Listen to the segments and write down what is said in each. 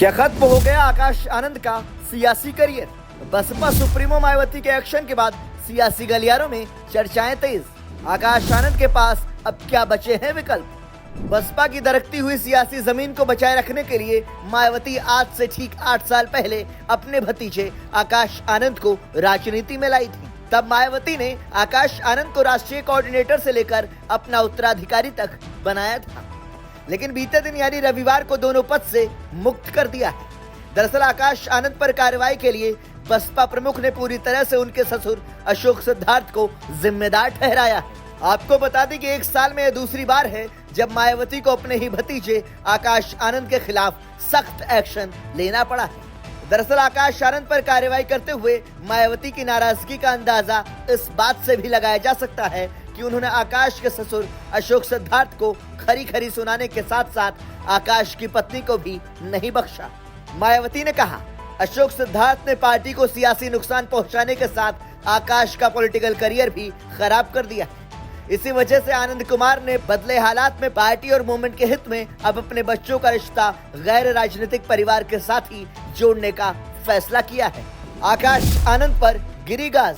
क्या खत्म हो गया आकाश आनंद का सियासी करियर? बसपा सुप्रीमो मायावती के एक्शन के बाद सियासी गलियारों में चर्चाएं तेज। आकाश आनंद के पास अब क्या बचे हैं विकल्प? बसपा की दरकती हुई सियासी जमीन को बचाए रखने के लिए मायावती आज से ठीक 8 साल पहले अपने भतीजे आकाश आनंद को राजनीति में लाई थी। तब मायावती ने आकाश आनंद को राष्ट्रीय कोऑर्डिनेटर से लेकर अपना उत्तराधिकारी तक बनाया था, लेकिन बीते दिन यानी रविवार को दोनों पद से मुक्त कर दिया है। दरअसल आकाश आनंद पर कार्रवाई के लिए बसपा प्रमुख ने पूरी तरह से उनके ससुर अशोक सिद्धार्थ को जिम्मेदार ठहराया है। आपको बता दें कि 1 साल में यह दूसरी बार है जब मायावती को अपने ही भतीजे आकाश आनंद के खिलाफ सख्त एक्शन लेना पड़ा है। दरअसल आकाश आनंद पर कार्रवाई करते हुए मायावती की नाराजगी का अंदाजा इस बात से भी लगाया जा सकता है कि उन्होंने आकाश के ससुर अशोक सिद्धार्थ को खरी खरी सुनाने के साथ साथ आकाश की पत्नी को भी नहीं बख्शा। मायावती ने कहा, अशोक सिद्धार्थ ने पार्टी को सियासी नुकसान पहुंचाने के साथ आकाश का पॉलिटिकल करियर भी खराब कर दिया है। इसी वजह से आनंद कुमार ने बदले हालात में पार्टी और मूवमेंट के हित में अब अपने बच्चों का रिश्ता गैर राजनीतिक परिवार के साथ ही जोड़ने का फैसला किया है। आकाश आनंद पर गिरी गाज।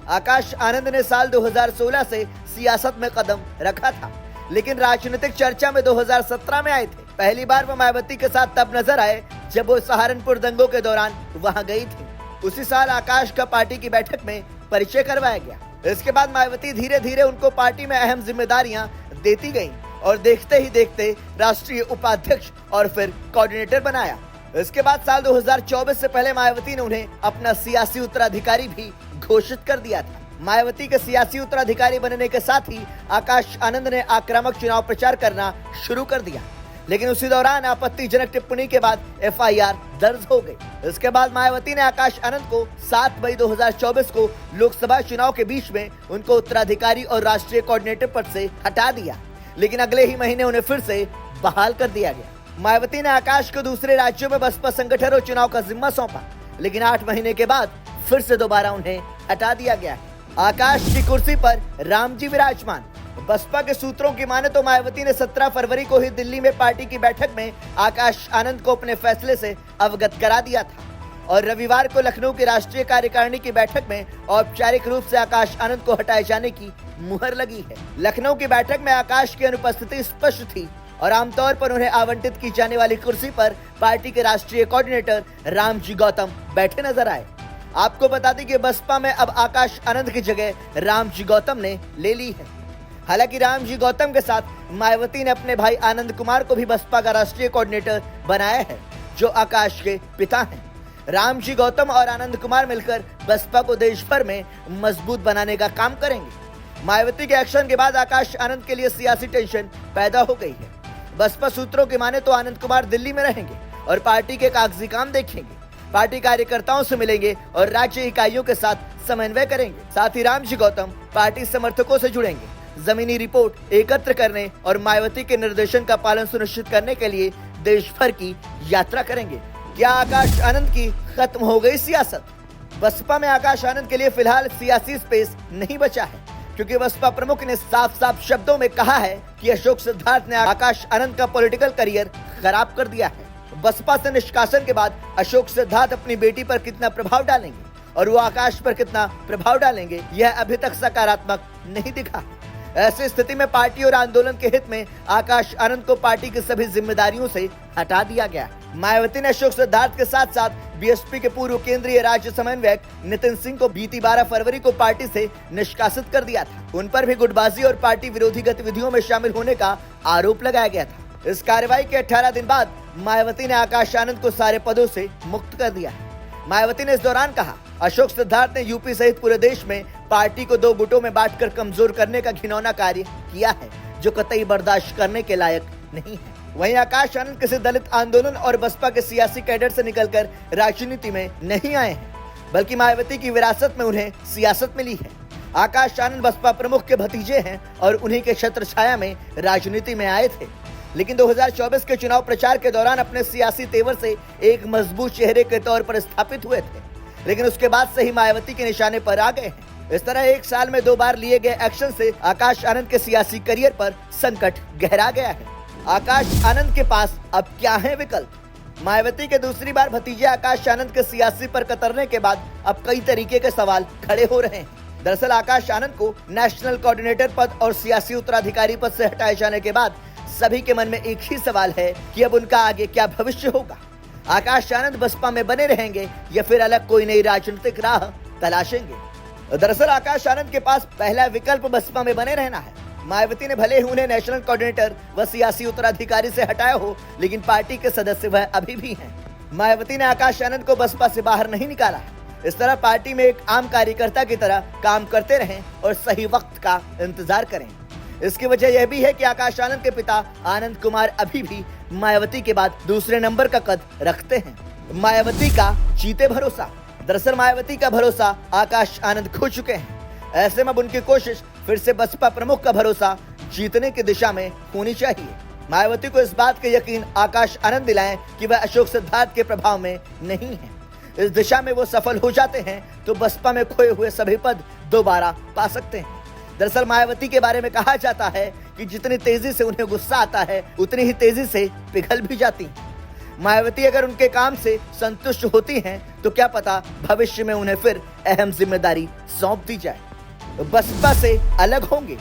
आकाश आनंद ने साल 2016 से सियासत में कदम रखा था, लेकिन राजनीतिक चर्चा में 2017 में आए थे। पहली बार वो मायावती के साथ तब नजर आए जब वो सहारनपुर दंगों के दौरान वहां गई थी। उसी साल आकाश का पार्टी की बैठक में परिचय करवाया गया। इसके बाद मायावती धीरे धीरे उनको पार्टी में अहम जिम्मेदारियां देती गईं और देखते ही देखते राष्ट्रीय उपाध्यक्ष और फिर कोऑर्डिनेटर बनाया। इसके बाद साल 2024 से पहले मायावती ने उन्हें अपना सियासी उत्तराधिकारी भी घोषित कर दिया था। मायावती के सियासी उत्तराधिकारी बनने के साथ ही आकाश आनंद ने आक्रामक चुनाव प्रचार करना शुरू कर दिया, लेकिन उसी दौरान आपत्तिजनक टिप्पणी के बाद FIR दर्ज हो गई। इसके बाद मायावती ने आकाश आनंद को 7 मई 2024 को लोकसभा चुनाव के बीच में उनको उत्तराधिकारी और राष्ट्रीय कोऑर्डिनेटर पद से हटा दिया, लेकिन अगले ही महीने उन्हें फिर से बहाल कर दिया गया। मायावती ने आकाश को दूसरे राज्यों में बसपा संगठन और चुनाव का जिम्मा सौंपा, लेकिन 8 महीने के बाद फिर से दोबारा उन्हें हटा दिया गया। आकाश की कुर्सी पर रामजी विराजमान। बसपा के सूत्रों की माने तो मायावती ने 17 फरवरी को ही दिल्ली में पार्टी की बैठक में आकाश आनंद को अपने फैसले से अवगत करा दिया था और रविवार को लखनऊ की राष्ट्रीय कार्यकारिणी की बैठक में औपचारिक रूप से आकाश आनंद को हटाए जाने की मुहर लगी है। लखनऊ की बैठक में आकाश की अनुपस्थिति स्पष्ट थी और आमतौर पर उन्हें आवंटित की जाने वाली कुर्सी पर पार्टी के राष्ट्रीय कोऑर्डिनेटर रामजी गौतम बैठे नजर आए। आपको बता दें कि बसपा में अब आकाश आनंद की जगह रामजी गौतम ने ले ली है। हालांकि रामजी गौतम के साथ मायावती ने अपने भाई आनंद कुमार को भी बसपा का राष्ट्रीय कोऑर्डिनेटर बनाया है, जो आकाश के पिता हैं। रामजी गौतम और आनंद कुमार मिलकर बसपा को देश भर में मजबूत बनाने का काम करेंगे। मायावती के एक्शन के बाद आकाश आनंद के लिए सियासी टेंशन पैदा हो गई है। बसपा सूत्रों की माने तो आनंद कुमार दिल्ली में रहेंगे और पार्टी के कागजी काम देखेंगे, पार्टी कार्यकर्ताओं से मिलेंगे और राज्य इकाइयों के साथ समन्वय करेंगे। साथ ही रामजी गौतम पार्टी समर्थकों से जुड़ेंगे, जमीनी रिपोर्ट एकत्र करने और मायावती के निर्देशन का पालन सुनिश्चित करने के लिए देश भर की यात्रा करेंगे। क्या आकाश आनंद की खत्म हो गई सियासत? बसपा में आकाश आनंद के लिए फिलहाल सियासी स्पेस नहीं बचा है, क्योंकि बसपा प्रमुख ने साफ साफ शब्दों में कहा है कि अशोक सिद्धार्थ ने आकाश आनंद का पॉलिटिकल करियर खराब कर दिया है। बसपा से निष्कासन के बाद अशोक सिद्धार्थ अपनी बेटी पर कितना प्रभाव डालेंगे और वो आकाश पर कितना प्रभाव डालेंगे, यह अभी तक सकारात्मक नहीं दिखा। ऐसी स्थिति में पार्टी और आंदोलन के हित में आकाश आनंद को पार्टी की सभी जिम्मेदारियों से हटा दिया गया। मायावती ने अशोक सिद्धार्थ के साथ साथ BSP के पूर्व केंद्रीय राज्य समन्वयक नितिन सिंह को बीती 12 फरवरी को पार्टी से निष्कासित कर दिया था। उन पर भी गुटबाजी और पार्टी विरोधी गतिविधियों में शामिल होने का आरोप लगाया गया था। इस कार्रवाई के 18 दिन बाद मायावती ने आकाश आनंद को सारे पदों से मुक्त कर दिया। मायावती ने इस दौरान कहा, अशोक सिद्धार्थ ने यूपी सहित पूरे देश में पार्टी को 2 गुटों में बांटकर कमजोर करने का घिनौना कार्य किया है, जो कतई बर्दाश्त करने के लायक नहीं है। वहीं आकाश आनंद किसी दलित आंदोलन और बसपा के सियासी कैडर से निकलकर राजनीति में नहीं आए हैं, बल्कि मायावती की विरासत में उन्हें सियासत मिली है। आकाश आनंद बसपा प्रमुख के भतीजे हैं और उन्हीं के छत्र छाया में राजनीति में आए थे, लेकिन 2024 के चुनाव प्रचार के दौरान अपने सियासी तेवर से एक मजबूत चेहरे के तौर पर स्थापित हुए थे, लेकिन उसके बाद से ही मायावती के निशाने पर आ गए हैं। इस तरह 1 साल में 2 बार लिए गए एक्शन से आकाश आनंद के सियासी करियर पर संकट गहरा गया है। आकाश आनंद के पास अब क्या है विकल्प? मायावती के दूसरी बार भतीजे आकाश आनंद के सियासी पर कतरने के बाद अब कई तरीके के सवाल खड़े हो रहे हैं। दरअसल आकाश आनंद को नेशनल कोऑर्डिनेटर पद और सियासी उत्तराधिकारी पद से हटाए जाने के बाद सभी के मन में एक ही सवाल है कि अब उनका आगे क्या भविष्य होगा। आकाश आनंद बसपा में बने रहेंगे या फिर अलग कोई नई राजनीतिक राह तलाशेंगे। दरअसल आकाश आनंद के पास पहला विकल्प बसपा में बने रहना है। मायावती ने भले ही उन्हें नेशनल कोऑर्डिनेटर व सियासी उत्तराधिकारी से हटाया हो, लेकिन पार्टी के सदस्य वह अभी भी हैं। मायावती ने आकाश आनंद को बसपा से बाहर नहीं निकाला है। इस तरह पार्टी में एक आम कार्यकर्ता की तरह काम करते रहें और सही वक्त का इंतजार करें। इसकी वजह यह भी है कि आकाश आनंद के पिता आनंद कुमार अभी भी मायावती के बाद दूसरे नंबर का कद रखते हैं। मायावती का जीते भरोसा। दरअसल मायावती का भरोसा आकाश आनंद खो चुके हैं। ऐसे में अब उनकी कोशिश फिर से बसपा प्रमुख का भरोसा जीतने की दिशा में होनी चाहिए। मायावती को इस बात के यकीन आकाश आनंद दिलाएं कि वह अशोक सिद्धार्थ के प्रभाव में नहीं है। इस दिशा में वो सफल हो जाते हैं तो बसपा में खोए हुए सभी पद दोबारा पा सकते हैं। दरअसल मायावती के बारे में कहा जाता है कि जितनी तेजी से उन्हें गुस्सा आता है उतनी ही तेजी से पिघल भी जाती हैं। मायावती अगर उनके काम से संतुष्ट होती हैं तो क्या पता भविष्य में उन्हें फिर अहम जिम्मेदारी सौंप दी जाए। बसपा से अलग होंगे।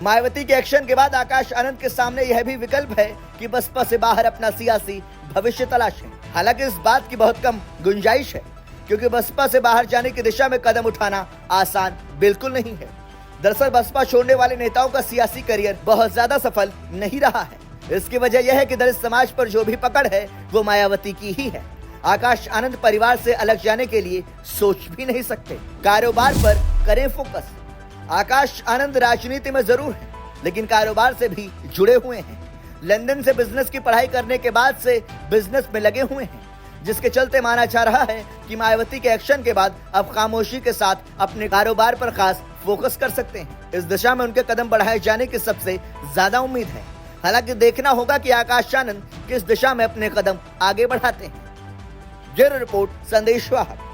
मायावती के एक्शन के बाद आकाश आनंद के सामने यह भी विकल्प है कि बसपा से बाहर अपना सियासी भविष्य तलाशें। हालांकि इस बात की बहुत कम गुंजाइश है, क्योंकि बसपा से बाहर जाने की दिशा में कदम उठाना आसान बिल्कुल नहीं है। दरअसल बसपा छोड़ने वाले नेताओं का सियासी करियर बहुत ज्यादा सफल नहीं रहा है। इसकी वजह यह है कि दलित समाज पर जो भी पकड़ है वो मायावती की ही है। आकाश आनंद परिवार से अलग जाने के लिए सोच भी नहीं सकते। कारोबार पर करें फोकस। आकाश आनंद राजनीति में जरूर हैं, लेकिन कारोबार से भी जुड़े हुए हैं। लंदन से बिजनेस की पढ़ाई करने के बाद से बिजनेस में लगे हुए हैं, जिसके चलते माना जा रहा है कि मायावती के एक्शन के बाद अब खामोशी के साथ अपने कारोबार पर खास फोकस कर सकते हैं। इस दिशा में उनके कदम बढ़ाए जाने की सबसे ज्यादा उम्मीद है। हालांकि देखना होगा कि आकाश आनंद किस दिशा में अपने कदम आगे बढ़ाते हैं। ब्यूरो रिपोर्ट, संदेश वाहक।